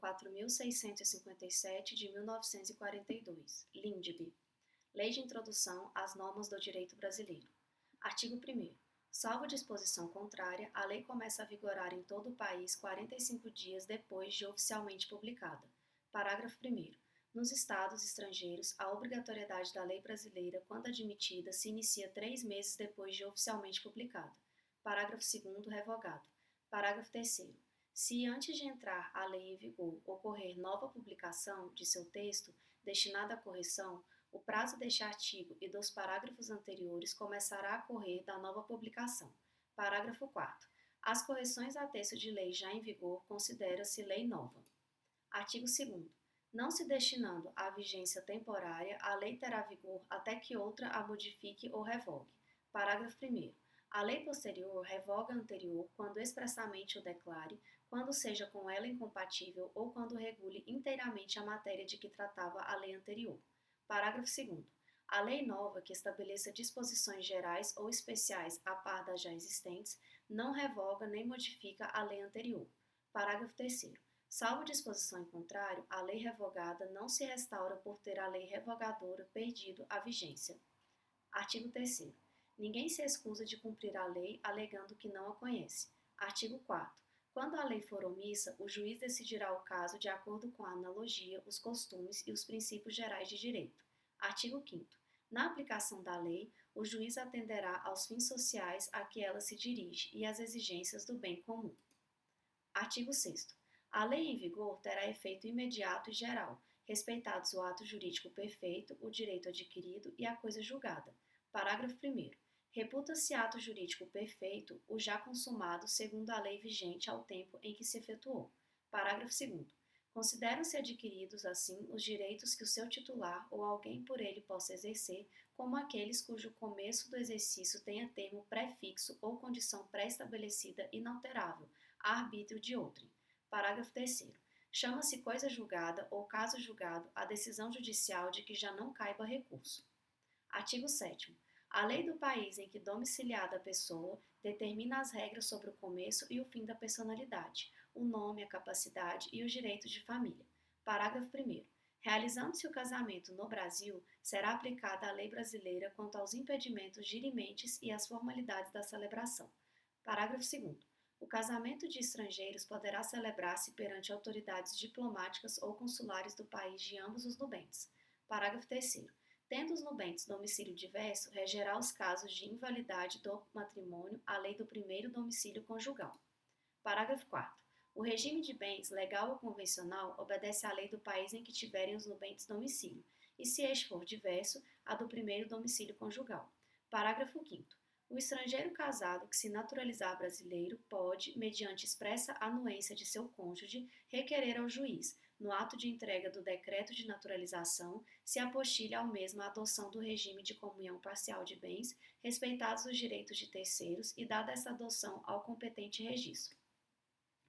4657 de 1942, LINDB, Lei de Introdução às Normas do Direito Brasileiro. Artigo 1º. Salvo disposição contrária, a lei começa a vigorar em todo o país 45 dias depois de oficialmente publicada. Parágrafo 1º. Nos estados estrangeiros, a obrigatoriedade da lei brasileira, quando admitida, se inicia 3 meses depois de oficialmente publicada. Parágrafo 2º, revogado. Parágrafo 3º. Se antes de entrar a lei em vigor ocorrer nova publicação de seu texto destinada à correção, o prazo deste artigo e dos parágrafos anteriores começará a correr da nova publicação. Parágrafo 4º. As correções a texto de lei já em vigor considera-se lei nova. Artigo 2º. Não se destinando à vigência temporária, a lei terá vigor até que outra a modifique ou revogue. Parágrafo 1º. A lei posterior revoga a anterior quando expressamente o declare, quando seja com ela incompatível ou quando regule inteiramente a matéria de que tratava a lei anterior. Parágrafo 2º. A lei nova que estabeleça disposições gerais ou especiais a par das já existentes não revoga nem modifica a lei anterior. Parágrafo 3º. Salvo disposição em contrário, a lei revogada não se restaura por ter a lei revogadora perdido a vigência. Artigo 3º. Ninguém se excusa de cumprir a lei alegando que não a conhece. Artigo 4º. Quando a lei for omissa, o juiz decidirá o caso de acordo com a analogia, os costumes e os princípios gerais de direito. Artigo 5º. Na aplicação da lei, o juiz atenderá aos fins sociais a que ela se dirige e às exigências do bem comum. Artigo 6º. A lei em vigor terá efeito imediato e geral, respeitados o ato jurídico perfeito, o direito adquirido e a coisa julgada. Parágrafo 1º. Reputa-se ato jurídico perfeito o já consumado segundo a lei vigente ao tempo em que se efetuou. Parágrafo 2º. Consideram-se adquiridos, assim, os direitos que o seu titular ou alguém por ele possa exercer, como aqueles cujo começo do exercício tenha termo pré-fixo ou condição pré-estabelecida inalterável, a arbítrio de outrem. Parágrafo 3º. Chama-se coisa julgada ou caso julgado a decisão judicial de que já não caiba recurso. Artigo 7º. A lei do país em que domiciliada a pessoa determina as regras sobre o começo e o fim da personalidade, o nome, a capacidade e os direitos de família. Parágrafo 1º. Realizando-se o casamento no Brasil, será aplicada a lei brasileira quanto aos impedimentos dirimentes e às formalidades da celebração. Parágrafo 2º. O casamento de estrangeiros poderá celebrar-se perante autoridades diplomáticas ou consulares do país de ambos os nubentes. Parágrafo 3º. Tendo os nubentes domicílio diverso, regerá os casos de invalidade do matrimônio a lei do primeiro domicílio conjugal. Parágrafo 4º. O regime de bens, legal ou convencional, obedece à lei do país em que tiverem os nubentes domicílio, e se este for diverso, a do primeiro domicílio conjugal. Parágrafo 5º. O estrangeiro casado que se naturalizar brasileiro pode, mediante expressa anuência de seu cônjuge, requerer ao juiz, no ato de entrega do decreto de naturalização, se apostilha ao mesmo a adoção do regime de comunhão parcial de bens, respeitados os direitos de terceiros e dada essa adoção ao competente registro.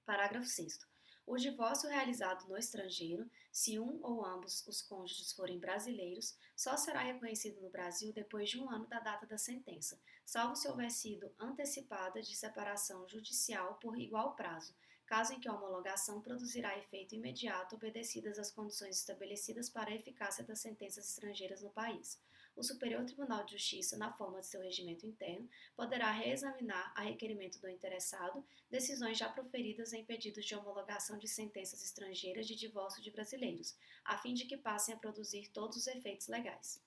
Parágrafo 6º. O divórcio realizado no estrangeiro, se um ou ambos os cônjuges forem brasileiros, só será reconhecido no Brasil depois de 1 ano da data da sentença, salvo se houver sido antecipada de separação judicial por igual prazo, caso em que a homologação produzirá efeito imediato obedecidas as condições estabelecidas para a eficácia das sentenças estrangeiras no país. O Superior Tribunal de Justiça, na forma de seu regimento interno, poderá reexaminar, a requerimento do interessado, decisões já proferidas em pedidos de homologação de sentenças estrangeiras de divórcio de brasileiros, a fim de que passem a produzir todos os efeitos legais.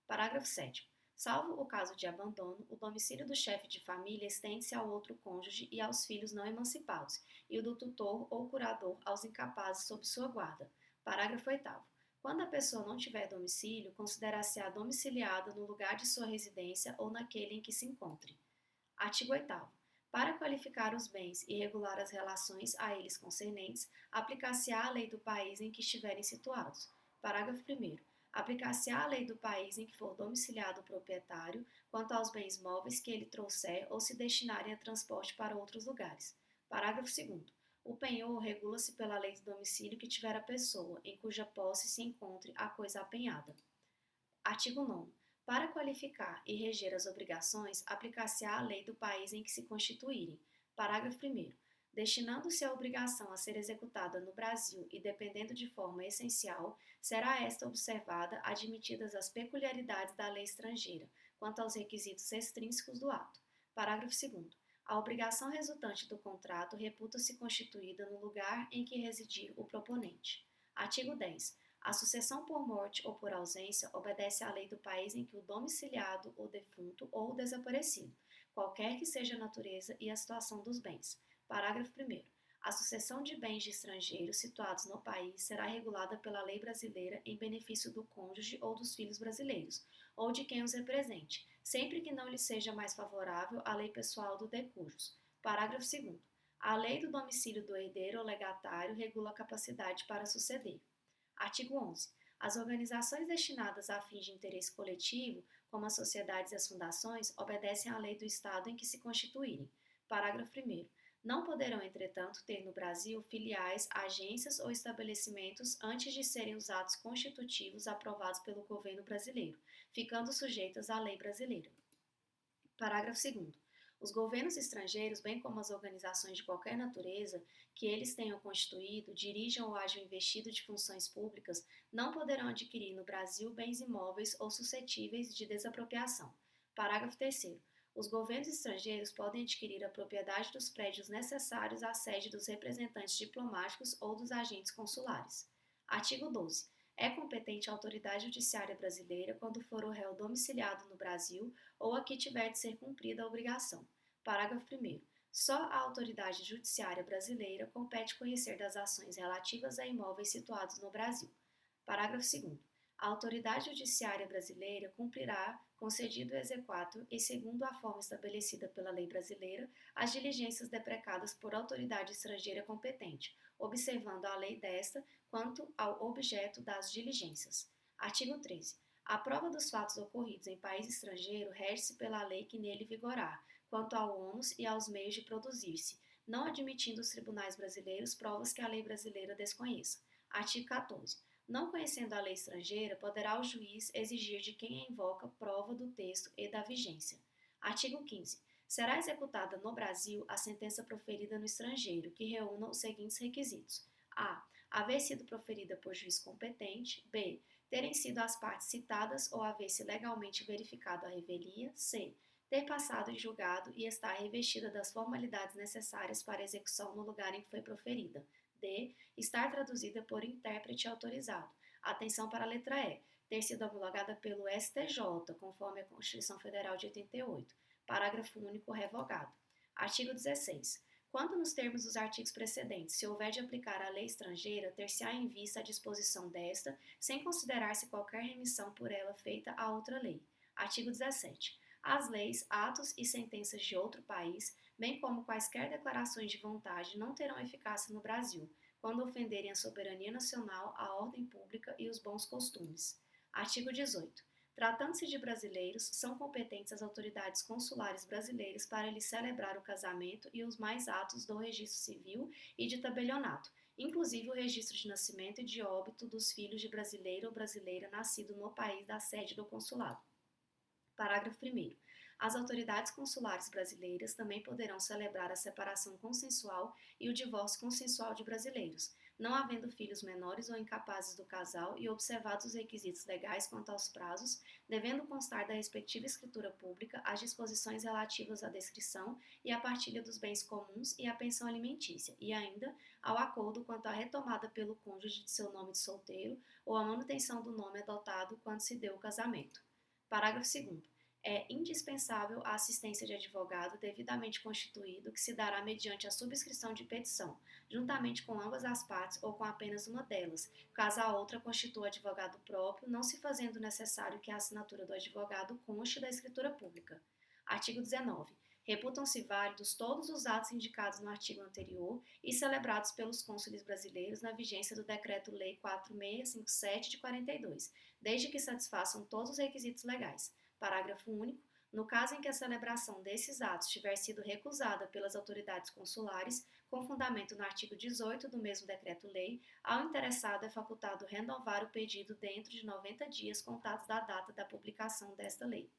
Parágrafo 7º. Salvo o caso de abandono, o domicílio do chefe de família estende-se ao outro cônjuge e aos filhos não emancipados, e o do tutor ou curador aos incapazes sob sua guarda. Parágrafo 8º. Quando a pessoa não tiver domicílio, considerar-se-á domiciliada no lugar de sua residência ou naquele em que se encontre. Artigo 8º. Para qualificar os bens e regular as relações a eles concernentes, aplicar-se-á a lei do país em que estiverem situados. Parágrafo 1º. Aplicar-se-á a lei do país em que for domiciliado o proprietário, quanto aos bens móveis que ele trouxer ou se destinarem a transporte para outros lugares. Parágrafo 2º. O penhor regula-se pela lei do domicílio que tiver a pessoa, em cuja posse se encontre a coisa apenhada. Artigo 9º. Para qualificar e reger as obrigações, aplicar-se-á a lei do país em que se constituírem. Parágrafo 1º. destinando-se a obrigação a ser executada no Brasil e dependendo de forma essencial, será esta observada admitidas as peculiaridades da lei estrangeira, quanto aos requisitos extrínsecos do ato. Parágrafo 2º. A obrigação resultante do contrato reputa-se constituída no lugar em que residir o proponente. Artigo 10. A sucessão por morte ou por ausência obedece à lei do país em que o domiciliado, o defunto ou o desaparecido, qualquer que seja a natureza e a situação dos bens. Parágrafo 1º. A sucessão de bens de estrangeiros situados no país será regulada pela lei brasileira em benefício do cônjuge ou dos filhos brasileiros, ou de quem os represente, sempre que não lhe seja mais favorável a lei pessoal do decujus. Parágrafo 2º. A lei do domicílio do herdeiro ou legatário regula a capacidade para suceder. Artigo 11. As organizações destinadas a fins de interesse coletivo, como as sociedades e as fundações, obedecem à lei do Estado em que se constituírem. Parágrafo 1º. Não poderão, entretanto, ter no Brasil filiais, agências ou estabelecimentos antes de serem os atos constitutivos aprovados pelo governo brasileiro, ficando sujeitas à lei brasileira. Parágrafo 2º. Os governos estrangeiros, bem como as organizações de qualquer natureza, que eles tenham constituído, dirijam ou hajam investido de funções públicas, não poderão adquirir no Brasil bens imóveis ou suscetíveis de desapropriação. Parágrafo 3º. Os governos estrangeiros podem adquirir a propriedade dos prédios necessários à sede dos representantes diplomáticos ou dos agentes consulares. Artigo 12. É competente a autoridade judiciária brasileira quando for o réu domiciliado no Brasil ou a que tiver de ser cumprida a obrigação. Parágrafo 1º. Só à autoridade judiciária brasileira compete conhecer das ações relativas a imóveis situados no Brasil. Parágrafo 2º. A autoridade judiciária brasileira cumprirá, concedido o exequatur e segundo a forma estabelecida pela lei brasileira, as diligências deprecadas por autoridade estrangeira competente, observando a lei desta quanto ao objeto das diligências. Artigo 13. A prova dos fatos ocorridos em país estrangeiro rege-se pela lei que nele vigorar, quanto ao ônus e aos meios de produzir-se, não admitindo os tribunais brasileiros provas que a lei brasileira desconheça. Artigo 14. Não conhecendo a lei estrangeira, poderá o juiz exigir de quem a invoca prova do texto e da vigência. Artigo 15. Será executada no Brasil a sentença proferida no estrangeiro, que reúna os seguintes requisitos: a. Haver sido proferida por juiz competente. B. Terem sido as partes citadas ou haver-se legalmente verificado a revelia. C. Ter passado em julgado e estar revestida das formalidades necessárias para a execução no lugar em que foi proferida. D. Estar traduzida por intérprete autorizado. Atenção para a letra E. Ter sido homologada pelo STJ, conforme a Constituição Federal de 88. Parágrafo único revogado. Artigo 16. Quanto nos termos dos artigos precedentes, se houver de aplicar a lei estrangeira, ter-se-á em vista a disposição desta, sem considerar-se qualquer remissão por ela feita a outra lei. Artigo 17. As leis, atos e sentenças de outro país, bem como quaisquer declarações de vontade, não terão eficácia no Brasil, quando ofenderem a soberania nacional, a ordem pública e os bons costumes. Artigo 18. Tratando-se de brasileiros, são competentes as autoridades consulares brasileiras para lhes celebrar o casamento e os mais atos do registro civil e de tabelionato, inclusive o registro de nascimento e de óbito dos filhos de brasileiro ou brasileira nascido no país da sede do consulado. Parágrafo 1º. As autoridades consulares brasileiras também poderão celebrar a separação consensual e o divórcio consensual de brasileiros, não havendo filhos menores ou incapazes do casal e observados os requisitos legais quanto aos prazos, devendo constar da respectiva escritura pública as disposições relativas à descrição e à partilha dos bens comuns e à pensão alimentícia, e ainda ao acordo quanto à retomada pelo cônjuge de seu nome de solteiro ou à manutenção do nome adotado quando se deu o casamento. Parágrafo 2º. É indispensável a assistência de advogado devidamente constituído, que se dará mediante a subscrição de petição, juntamente com ambas as partes ou com apenas uma delas, caso a outra constitua advogado próprio, não se fazendo necessário que a assinatura do advogado conste da escritura pública. Artigo 19. Reputam-se válidos todos os atos indicados no artigo anterior e celebrados pelos cônsules brasileiros na vigência do Decreto-Lei 4657 de 42, desde que satisfaçam todos os requisitos legais. Parágrafo único. No caso em que a celebração desses atos tiver sido recusada pelas autoridades consulares, com fundamento no artigo 18 do mesmo decreto-lei, ao interessado é facultado renovar o pedido dentro de 90 dias contados da data da publicação desta lei.